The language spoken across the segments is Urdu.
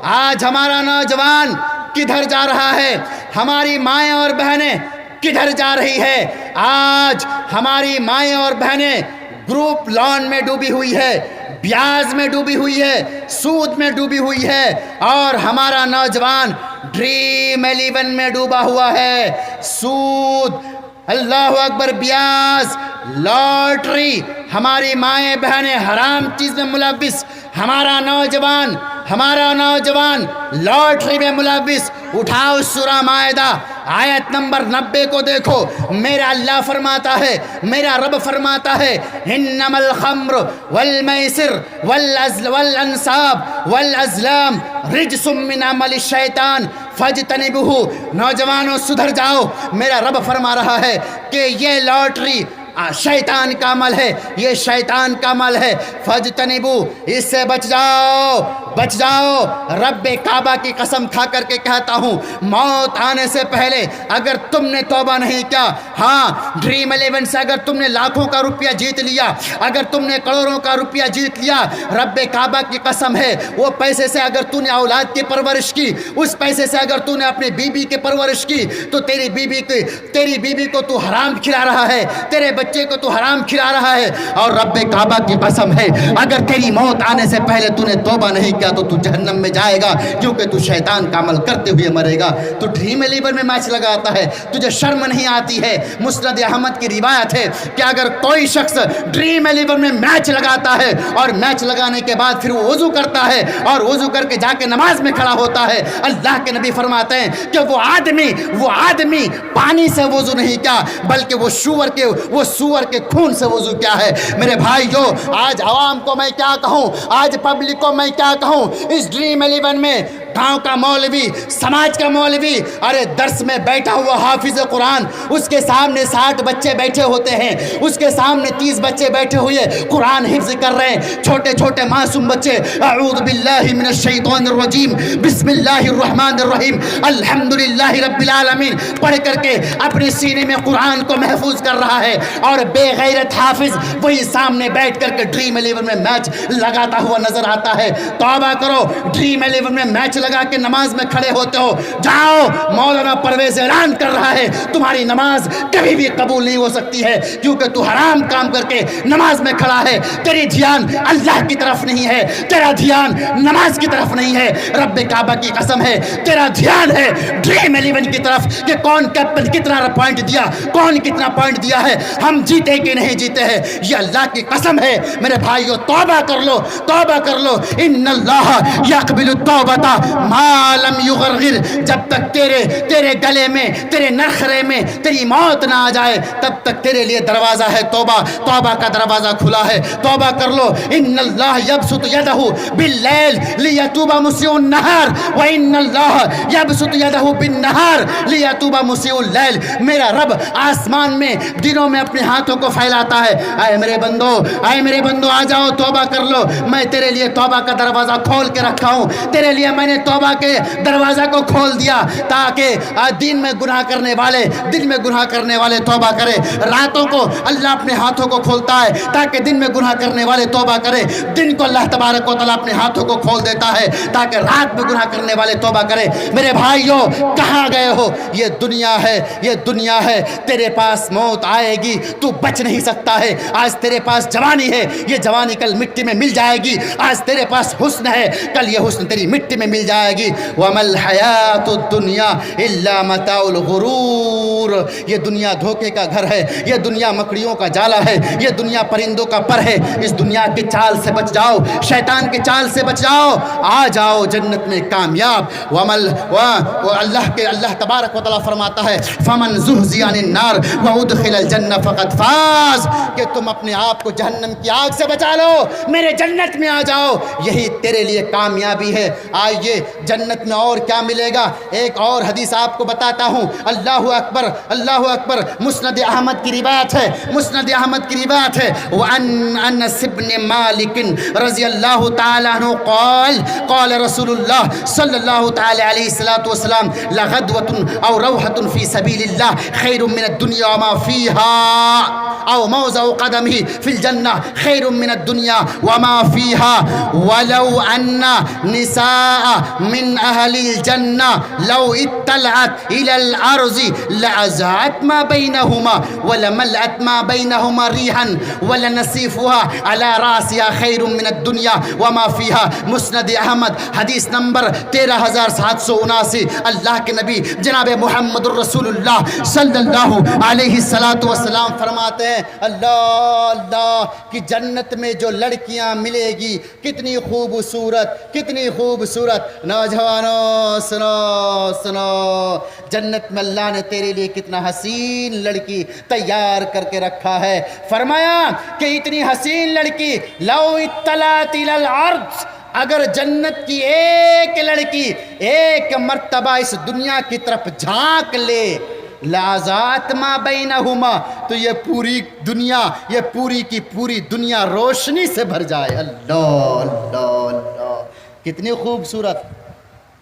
آج ہمارا نوجوان کدھر جا رہا ہے؟ ہماری مائیں اور بہنیں کدھر جا رہی ہے؟ آج ہماری مائیں اور بہنیں گروپ لون میں ڈوبی ہوئی ہے، بیاج میں ڈوبی ہوئی ہے، سود میں ڈوبی ہوئی ہے، اور ہمارا نوجوان ڈریم 11 میں ڈوبا ہوا ہے۔ سود، اللہ اکبر، بیاج، لاٹری، ہماری مائیں بہنیں حرام چیز میں ملوث، ہمارا نوجوان لاٹری میں ملوث۔ اٹھاؤ سورہ مائدہ آیت نمبر 90 کو دیکھو، میرا اللہ فرماتا ہے، میرا رب فرماتا ہے، انما الخمر والمیسر والانصاب والازلام رجس من عمل الشیطان فاجتنبوہ۔ نوجوانوں سدھر جاؤ، میرا رب فرما رہا ہے کہ یہ لاٹری شیطان کا عمل ہے، یہ شیطان کا عمل ہے، فاجتنبو، اس سے بچ جاؤ، بچ جاؤ۔ رب کعبہ کی قسم کھا کر کے کہتا ہوں، موت آنے سے پہلے اگر تم نے توبہ نہیں کیا، ہاں ڈریم 11 سے اگر تم نے لاکھوں کا روپیہ جیت لیا، اگر تم نے کروڑوں کا روپیہ جیت لیا، رب کعبہ کی قسم ہے، وہ پیسے سے اگر تو نے اولاد کی پرورش کی، اس پیسے سے اگر تو نے اپنی بیوی کی پرورش کی، تو تیری بیوی کو تو حرام کھلا رہا ہے، تیرے بچے کو تو حرام کھلا رہا ہے، اور رب کعبہ کی قسم ہے اگر تیری موت آنے سے پہلے تو نے توبہ نہیں کیا تو تو جہنم میں جائے گا، کیونکہ تو شیطان کا عمل کرتے ہوئے مرے گا۔ تو ڈریم 11 میں میچ لگاتا ہے، تجھے شرم نہیں آتی ہے؟ مسند احمد کی روایت ہے کہ اگر کوئی شخص ڈریم 11 میں میچ لگاتا ہے اور میچ لگانے کے بعد پھر وہ وضو کرتا ہے اور وضو کر کے جا کے نماز میں کھڑا ہوتا ہے، اللہ کے نبی فرماتے ہیں کہ وہ آدمی پانی سے وضو نہیں کیا بلکہ وہ سور کے خون سے وضو کیا ہے۔ میرے بھائیو، آج عوام کو میں کیا کہوں، آج پبلک کو میں کیا کہوں، اس ڈریم 11 میں گاؤں کا مولوی، سماج کا مولوی، ارے درس میں بیٹھا ہوا حافظ قرآن، اس کے سامنے 60 بچے بیٹھے ہوتے ہیں، اس کے سامنے 30 بچے بیٹھے ہوئے قرآن حفظ کر رہے ہیں، چھوٹے چھوٹے معصوم بچے، اعوذ باللہ من الشیطان الرجیم بسم اللہ الرحمن الرحیم الحمدللہ رب العالمین پڑھ کر کے اپنے سینے میں قرآن کو محفوظ کر رہا ہے، اور بے غیرت حافظ وہی سامنے بیٹھ کر کے ڈریم 11 میں میچ لگاتا ہوا نظر آتا ہے۔ توبہ کرو، ڈریم 11 میں میچ لگا کے نماز میں کھڑے ہوتے ہو، جاؤ، مولانا پرویز اعلان کر رہا ہے تمہاری نماز کبھی بھی قبول نہیں ہو سکتی ہے، کیونکہ تو حرام کام کر کے نماز میں کھڑا ہے، تیری دھیان اللہ کی طرف نہیں ہے، تیرا دھیان نماز کی طرف نہیں ہے، رب کعبہ کی قسم ہے تیرا دھیان ہے ڈریم 11 کی طرف کہ کون کیپٹن کتنا پوائنٹ دیا، کون کتنا پوائنٹ دیا ہے، ہم جیتے کہ نہیں جیتے ہیں، یہ اللہ کی قسم ہے۔ میرے بھائیو، توبہ کر لو، توبہ کر لو، ان اللہ یقبل التوبۃ ما لم یغرغر، جب تک تیرے گلے میں، تیرے نرخرے میں تیری موت نہ آ جائے تب تک تیرے لیے دروازہ ہے توبہ کا دروازہ کھلا ہے، توبہ کر لو۔ ان اللہ یبسط یدہ باللیل لیتوب مسیء النہار وان اللہ یبسط یدہ بالنہار لیتوب مسیء اللیل، میرا رب آسمان میں دنوں میں اپنے ہاتھوں کو پھیلاتا ہے، اے میرے بندو آ جاؤ، توبہ کر لو، میں تیرے لیے توبہ کا دروازہ کھول کے رکھا ہوں، تیرے لیے میں نے توبہ کے دروازہ کو کھول دیا تاکہ دن میں گناہ کرنے والے توبہ کرے، راتوں کو اللہ اپنے ہاتھوں کو کھولتا ہے تاکہ دن میں گناہ کرنے والے توبہ کرے، دن کو اللہ تبارک و تعالیٰ اپنے ہاتھوں کو کھول دیتا ہے تاکہ رات میں گناہ کرنے والے توبہ کرے۔ میرے بھائیو، کہاں گئے ہو؟ یہ دنیا ہے، تیرے پاس موت آئے گی، تو بچ نہیں سکتا ہے۔ آج تیرے پاس جوانی ہے، یہ جوانی کل مٹی میں مل جائے گی، آج تیرے پاس حسن ہے، کل یہ حسن تیری مٹی میں مل جائے گی۔ وَمَا الْحَيَاةُ الدُّنْيَا إِلَّا مَتَاعُ الْغُرُورِ، یہ دنیا دھوکے کا گھر ہے، یہ دنیا مکڑیوں کا جالا ہے، یہ دنیا پرندوں کا پر ہے، اس دنیا کی چال سے بچ جاؤ، شیطان کی چال سے بچ جاؤ، آ جاؤ جنت میں کامیاب۔ اللہ تبارک و تعالیٰ فرماتا ہے فَمَنْ زُحْزِحَ عَنِ النَّارِ وَأُدْخِلَ الْجَنَّةَ فَقَدْ فَازَ، کہ تم اپنے آپ کو جہنم کی آگ سے بچا لو، میرے جنت میں آ جاؤ، یہی تیرے لیے کامیابی ہے۔ آئیے جنت میں اور کیا ملے گا، ایک اور حدیث آپ کو بتاتا ہوں۔ اللہ اکبر، اللہ اکبر، مسند احمد کی روایت ہے، وَأَنْ أَنَسِ بْنِ مَالِكٍ رضی اللہ تعالیٰ عنہ قال رسول اللہ صلی اللہ تعالیٰ علیہ وسلم لغدوة او روحة فی سبیل اللہ خیر من الدنیا وما فیہا۔ أو موضع قدمه في الجنة خير من الدنيا وما فيها ولو أن نساء من أهل الجنة لو اطلعت إلى الأرض لأزعت ما بينهما ولملأت ما بينهما ريحا ولنسيفها على رأسها خير من الدنيا وما فيها. مسند احمد حدیث نمبر 13779. اللہ کے نبی جناب محمد الرسول اللہ صلی اللہ علیہ السلام فرماتے ہیں اللہ اللہ کہ جنت میں جو لڑکیاں ملے گی کتنی خوبصورت کتنی خوبصورت. نوجوانوں سنو سنو، جنت میں اللہ نے تیرے لیے کتنا حسین لڑکی تیار کر کے رکھا ہے. فرمایا کہ اتنی حسین لڑکی لو اطلعت الی الارض، اگر جنت کی ایک لڑکی ایک مرتبہ اس دنیا کی طرف جھانک لے لازات ما بینہما، تو یہ پوری دنیا، یہ پوری کی پوری دنیا روشنی سے بھر جائے. اللہ اللہ اللہ کتنی خوبصورت.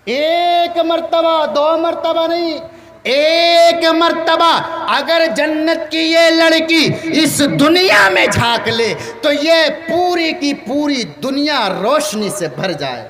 ایک مرتبہ، دو مرتبہ نہیں، ایک مرتبہ اگر جنت کی یہ لڑکی اس دنیا میں جھانک لے تو یہ پوری کی پوری دنیا روشنی سے بھر جائے.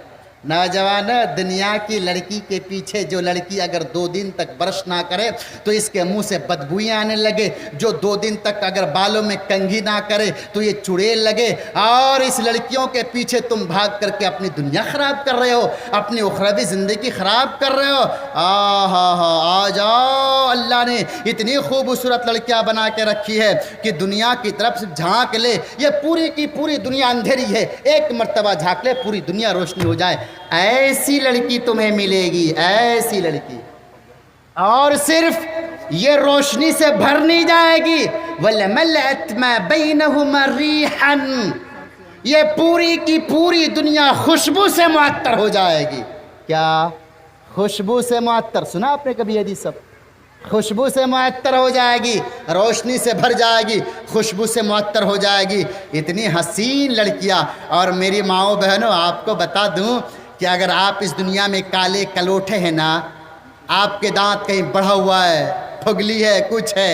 نوجوان، دنیا کی لڑکی کے پیچھے جو لڑکی اگر 2 دن تک برش نہ کرے تو اس کے منہ سے بدبوئیں آنے لگے، جو 2 دن تک اگر بالوں میں کنگھی نہ کرے تو یہ چڑیل لگے، اور اس لڑکیوں کے پیچھے تم بھاگ کر کے اپنی دنیا خراب کر رہے ہو، اپنی اخروی زندگی خراب کر رہے ہو. آ جاؤ، اللہ نے اتنی خوبصورت لڑکیاں بنا کے رکھی ہے کہ دنیا کی طرف سے جھانک لے، یہ پوری کی پوری دنیا اندھیری ہے، ایک مرتبہ جھانک لے پوری دنیا روشنی ہو جائے. ایسی لڑکی تمہیں ملے گی، ایسی لڑکی. اور صرف یہ روشنی سے بھر نہیں جائے گی، وَلَمَلَأَتْ مَا بَيْنَهُمَا رِيحًا، یہ پوری کی پوری دنیا خوشبو سے معطر ہو جائے گی. کیا خوشبو سے معطر؟ سنا آپ نے کبھی حدیث؟ سب خوشبو سے معطر ہو جائے گی، روشنی سے بھر جائے گی، خوشبو سے معطر ہو جائے گی. اتنی حسین لڑکیاں. اور میری ماؤں بہنوں، آپ کو بتا دوں کہ اگر آپ اس دنیا میں کالے کلوٹھے ہیں نا، آپ کے دانت کہیں بڑھا ہوا ہے، پھگلی ہے، کچھ ہے،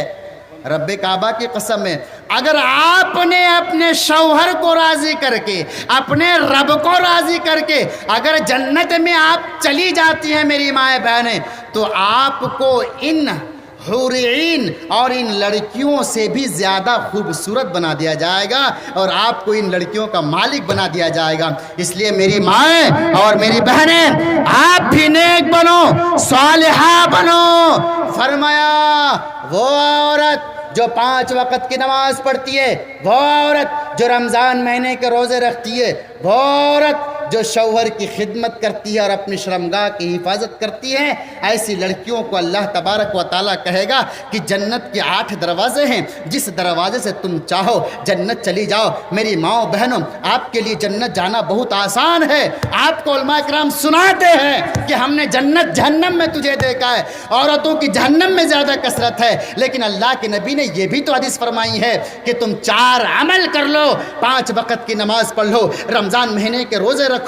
رب کعبہ کی قسم ہے، اگر آپ نے اپنے شوہر کو راضی کر کے، اپنے رب کو راضی کر کے اگر جنت میں آپ چلی جاتی ہیں میری مائیں بہنیں، تو آپ کو ان حور عین اور ان لڑکیوں سے بھی زیادہ خوبصورت بنا دیا جائے گا، اور آپ کو ان لڑکیوں کا مالک بنا دیا جائے گا. اس لیے میری مائیں اور میری بہنیں، آپ بھی نیک بنو، صالحہ بنو. فرمایا وہ عورت جو 5 وقت کی نماز پڑھتی ہے، وہ عورت جو رمضان مہینے کے روزے رکھتی ہے، وہ عورت جو شوہر کی خدمت کرتی ہے اور اپنی شرمگاہ کی حفاظت کرتی ہے، ایسی لڑکیوں کو اللہ تبارک و تعالیٰ کہے گا کہ جنت کے 8 دروازے ہیں، جس دروازے سے تم چاہو جنت چلی جاؤ. میری ماؤں بہنوں، آپ کے لیے جنت جانا بہت آسان ہے. آپ کو علماء کرام سناتے ہیں کہ ہم نے جنت جہنم میں تجھے دیکھا ہے، عورتوں کی جہنم میں زیادہ کثرت ہے، لیکن اللہ کے نبی نے یہ بھی تو حدیث فرمائی ہے کہ تم 4 عمل کر لو، 5 وقت کی نماز پڑھ لو، رمضان مہینے کے روزے رکھو،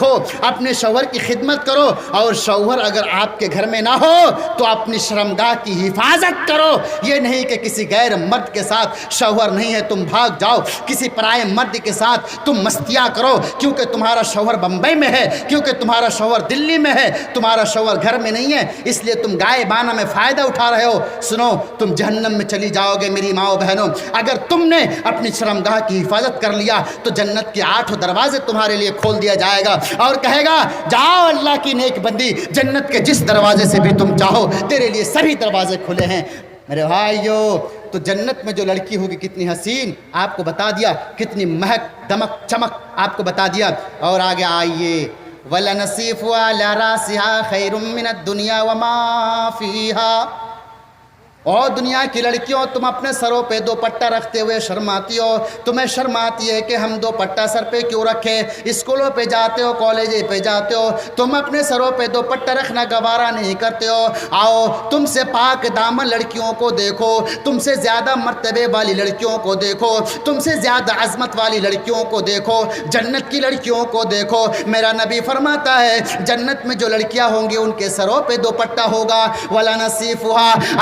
اپنے شوہر کی خدمت کرو، اور شوہر اگر آپ کے گھر میں نہ ہو تو اپنی شرمگاہ کی حفاظت کرو. یہ نہیں کہ کسی غیر مرد کے ساتھ شوہر نہیں ہے تم بھاگ جاؤ، کسی پرائے مرد کے ساتھ تم مستیاں کرو کیونکہ تمہارا شوہر بمبئی میں ہے، کیونکہ تمہارا شوہر دلی میں ہے، تمہارا شوہر گھر میں نہیں ہے، اس لیے تم غائبانہ میں فائدہ اٹھا رہے ہو. سنو، تم جہنم میں چلی جاؤ گے میری ماؤں بہنوں. اگر تم نے اپنی شرمگاہ کی حفاظت کر لیا تو جنت کے 8 دروازے تمہارے لیے کھول دیا جائے گا، اور کہے گا جاؤ اللہ کی نیک بندی، جنت کے جس دروازے سے بھی تم چاہو تیرے لیے سبھی دروازے کھلے ہیں. میرے بھائیو، تو جنت میں جو لڑکی ہوگی کتنی حسین آپ کو بتا دیا، کتنی مہک دمک چمک آپ کو بتا دیا. اور آگے آئیے، وَلَنَصِيفُ عَلَى رَأْسِهَا خَيْرٌ مِّنَ الدُّنْيَا وَمَا فِيهَا. اور دنیا کی لڑکیوں، تم اپنے سروں پہ 2 پٹا رکھتے ہوئے شرماتی ہو، تمہیں شرم آتی ہے کہ ہم 2 پٹا سر پہ کیوں رکھے، اسکولوں پہ جاتے ہو، کالج پہ جاتے ہو، تم اپنے سروں پہ 2 پٹا رکھنا گوارا نہیں کرتے ہو. آؤ تم سے پاک دامن لڑکیوں کو دیکھو، تم سے زیادہ مرتبے والی لڑکیوں کو دیکھو، تم سے زیادہ عظمت والی لڑکیوں کو دیکھو، جنت کی لڑکیوں کو دیکھو. میرا نبی فرماتا ہے جنت میں جو لڑکیاں ہوں گی ان کے سروں پہ 2 پٹا ہوگا. وَلَنَصِيفُهَا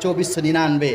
2499,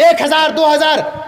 1000, 2000,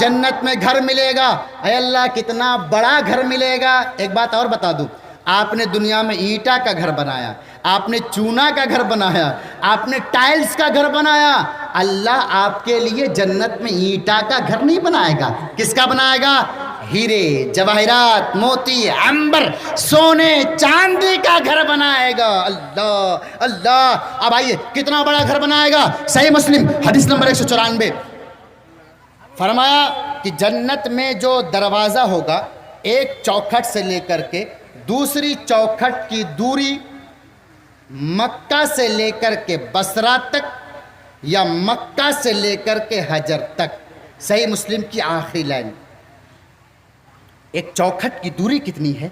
جنت میں گھر ملے گا. اے اللہ کتنا بڑا گھر ملے گا. ایک بات اور بتا دوں, آپ نے دنیا میں اینٹا کا گھر بنایا, آپ نے چونا کا گھر بنایا, آپ نے ٹائلز کا گھر بنایا. اللہ آپ کے لیے جنت میں اینٹا کا گھر نہیں بنائے گا. کس کا بنائے گا؟ ہیرے جواہرات, موتی, عنبر, سونے چاندی کا گھر بنائے گا. اللہ اللہ. اب آئیے کتنا بڑا گھر بنائے گا. صحیح مسلم حدیث نمبر 194 فرمایا کہ جنت میں جو دروازہ ہوگا, ایک چوکھٹ سے لے کر کے دوسری چوکھٹ کی دوری مکہ سے لے کر کے بصرہ تک یا مکہ سے لے کر کے حجر تک. صحیح مسلم کی آخری لائن. ایک چوکھٹ کی دوری کتنی ہے؟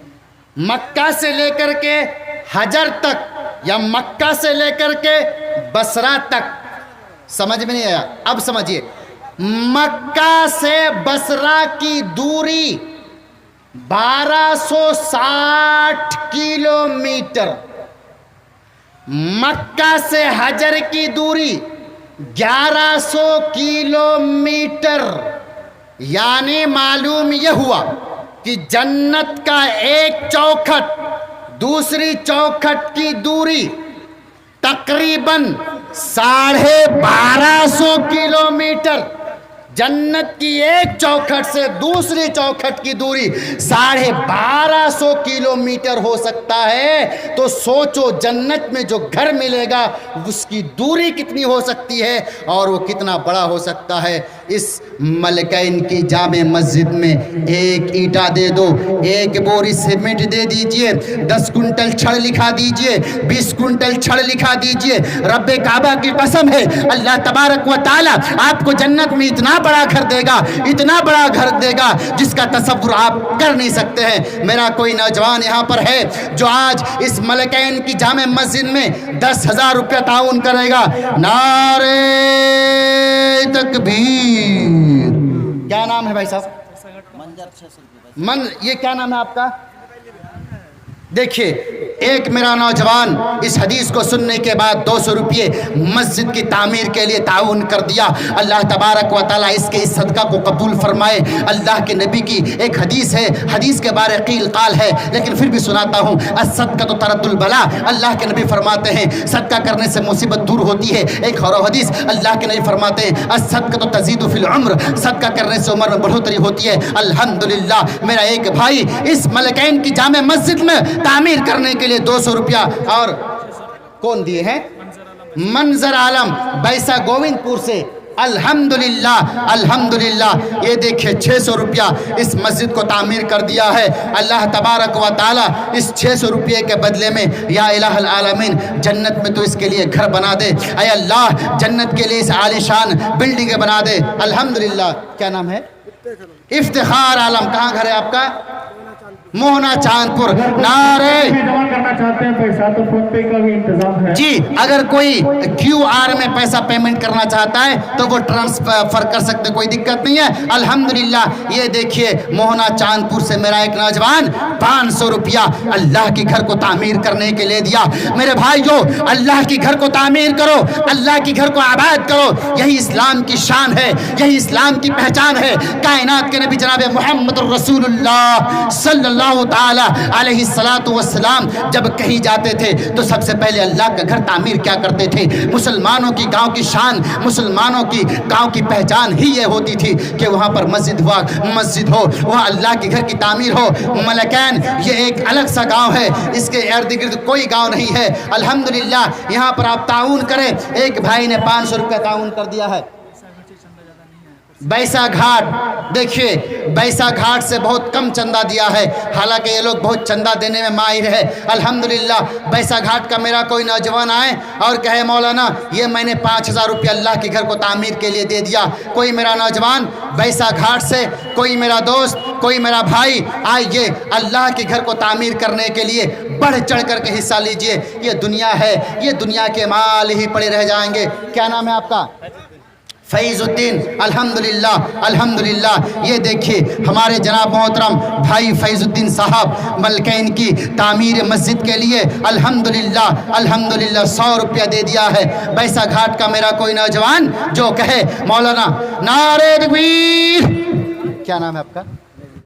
مکہ سے لے کر کے حجر تک یا مکہ سے لے کر کے بصرہ تک. سمجھ میں نہیں آیا؟ اب سمجھیے. مکہ سے بصرہ کی دوری 1260 کلومیٹر, مکہ سے حجر کی دوری 1100 کلومیٹر. یعنی معلوم یہ ہوا کہ جنت کا ایک چوکھٹ دوسری چوکھٹ کی دوری تقریباً 1250 کلومیٹر. جنت کی ایک چوکھٹ سے دوسری چوکھٹ کی دوری 1250 کلومیٹر ہو سکتا ہے. تو سوچو جنت میں جو گھر ملے گا اس کی دوری کتنی ہو سکتی ہے اور وہ کتنا بڑا ہو سکتا ہے. اس ملکین کی جامع مسجد میں ایک اینٹا دے دو, ایک بوری سیمنٹ دے دیجئے, 10 کنٹل چھڑ لکھا دیجئے, 20 کنٹل چھڑ لکھا دیجئے. رب کعبہ کی قسم ہے اللہ تبارک و تعالی آپ کو جنت میں اتنا بڑا گھر دے گا, اتنا بڑا گھر دے گا جس کا تصور آپ کر نہیں سکتے ہیں. میرا کوئی نوجوان یہاں پر ہے جو آج اس ملکین کی جامع مسجد میں 10,000 روپیہ تعاون کرے گا. نعرہ تکبیر. کیا نام ہے بھائی صاحب؟ یہ کیا نام ہے آپ کا؟ دیکھیے ایک میرا نوجوان اس حدیث کو سننے کے بعد 200 روپے مسجد کی تعمیر کے لیے تعاون کر دیا. اللہ تبارک و تعالیٰ اس کے اس صدقہ کو قبول فرمائے. اللہ کے نبی کی ایک حدیث ہے, حدیث کے بارے قیل قال ہے لیکن پھر بھی سناتا ہوں. الصدقہ ترد البلا. اللہ کے نبی فرماتے ہیں صدقہ کرنے سے مصیبت دور ہوتی ہے. ایک اور حدیث اللہ کے نبی فرماتے ہیں الصدقہ تزید فی العمر. صدقہ کرنے سے عمر میں بڑھوتری ہوتی ہے. الحمدللہ میرا ایک بھائی اس ملکین کی جامع مسجد میں تعمیر کرنے کے لیے 200 روپیہ اور کون دیے ہیں؟ منظر عالم بیسا گووند پور سے. الحمدللہ الحمدللہ. یہ دیکھیں 600 روپیہ اس مسجد کو تعمیر کر دیا ہے. اللہ تبارک و تعالی اس 600 روپیے کے بدلے میں یا الہ العالمین جنت میں تو اس کے لیے گھر بنا دے. اے اللہ جنت کے لیے اس عالیشان بلڈنگ بنا دے. الحمدللہ. کیا نام ہے؟ افتخار عالم. کہاں گھر ہے آپ کا؟ موہنا چاند پور. نعرے جمع کرنا چاہتے ہیں پیسہ تو فون پے کا بھی انتظام ہے. جی اگر کوئی QR میں پیسہ پیمنٹ کرنا چاہتا ہے تو وہ ٹرانسفر کر سکتے, کوئی دقت نہیں ہے. الحمدللہ. یہ دیکھیے موہنا چاند پور سے میرا ایک نوجوان 500 روپیہ اللہ کے گھر کو تعمیر کرنے کے لیے دیا. میرے بھائیو اللہ کے گھر کو تعمیر کرو, اللہ کے گھر کو آباد کرو. یہی اسلام کی شان ہے, یہی اسلام کی پہچان ہے. کائنات کے نبی جناب محمد الرسول اللہ صلی اللہ تعالی علیہ السلام جب کہیں جاتے تھے تو سب سے پہلے اللہ کا گھر تعمیر کیا کرتے تھے. مسلمانوں کی گاؤں کی شان, مسلمانوں کی گاؤں کی پہچان ہی یہ ہوتی تھی کہ وہاں پر مسجد ہو, وہاں اللہ کے گھر کی تعمیر ہو. ملکین یہ ایک الگ سا گاؤں ہے, اس کے ارد گرد کوئی گاؤں نہیں ہے. الحمدللہ یہاں پر آپ تعاون کریں. ایک بھائی نے 500 روپے تعاون کر دیا ہے. بیسا گھاٹ دیکھیے, بیسا گھاٹ سے بہت کم چندہ دیا ہے, حالانکہ یہ لوگ بہت چندہ دینے میں ماہر ہے. الحمدللہ بیسا گھاٹ کا میرا کوئی نوجوان آئے اور کہے مولانا یہ میں نے 5000 روپے اللہ کے گھر کو تعمیر کے لیے دے دیا. کوئی میرا نوجوان بیسا گھاٹ سے, کوئی میرا دوست, کوئی میرا بھائی آئیے اللہ کے گھر کو تعمیر کرنے کے لیے بڑھ چڑھ کر کے حصہ لیجئے. یہ دنیا ہے, یہ دنیا کے مال ہی پڑے رہ جائیں گے. کیا نام ہے آپ کا؟ فیض الدین. الحمدللہ الحمدللہ. یہ دیکھیے ہمارے جناب محترم بھائی فیض الدین صاحب ملکین کی تعمیر مسجد کے لیے الحمدللہ الحمدللہ 100 روپیہ دے دیا ہے. بیسا گھاٹ کا میرا کوئی نوجوان جو کہے مولانا نعرہ تکبیر کیا نام ہے آپ کا؟